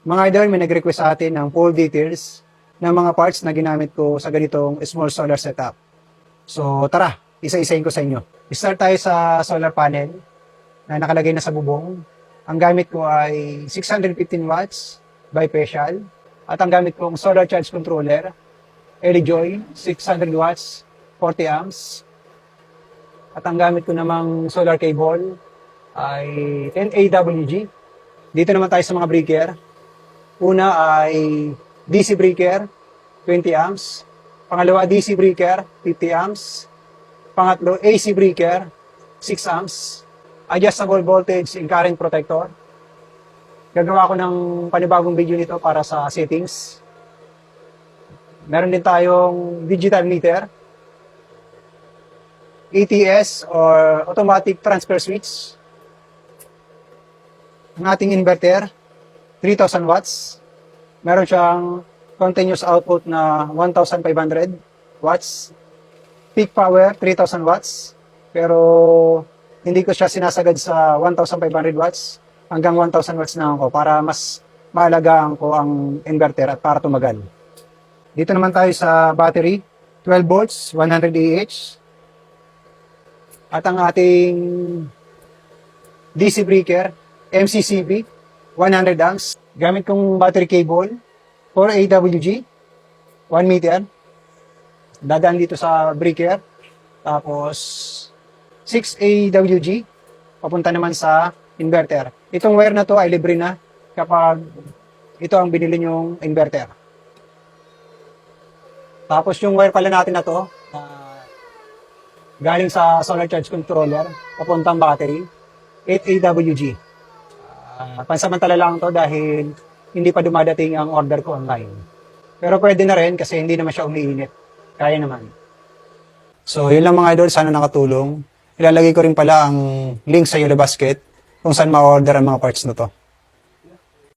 Mga idol, may nag-request sa atin ng full details ng mga parts na ginamit ko sa ganitong small solar setup. So tara, isa-isahin ko sa inyo. Start tayo sa solar panel na nakalagay na sa bubong. Ang gamit ko ay 615 watts bifacial at ang gamit kong solar charge controller, Elijoy, 600 watts, 40 amps. At ang gamit ko namang solar cable ay 10 AWG. Dito naman tayo sa mga breaker. Una ay DC breaker, 20 amps. Pangalawa, DC breaker, 50 amps. Pangatlo, AC breaker, 6 amps. Adjustable voltage and current protector. Gagawa ko ng panibagong video nito para sa settings. Meron din tayong digital meter, ATS or automatic transfer switch. Ang ating inverter, 3,000 watts. Meron siyang continuous output na 1,500 watts. Peak power, 3,000 watts. Pero hindi ko siya sinasagad sa 1,500 watts. Hanggang 1,000 watts na ako para mas maalagaan ko ang inverter at para tumagal. Dito naman tayo sa battery, 12 volts, 100 AH. At ang ating DC breaker, MCCB, 100 amps. Gamit kong battery cable, 4 AWG, 1 meter. Dadaan dito sa breaker. Tapos, 6 AWG, papunta naman sa inverter. Itong wire na to ay libre na kapag ito ang binili nyong inverter. Tapos yung wire pala natin na to, galing sa solar charge controller, papuntang battery, 8 AWG. Pansamantala lang to dahil hindi pa dumadating ang order ko online. Pero pwede na rin kasi hindi naman siya umiinit. Kaya naman. So, yun lang mga idol. Sana nakatulong. Ilalagay ko rin pala ang link sa Yellow Basket kung saan ma-order ang mga parts na to.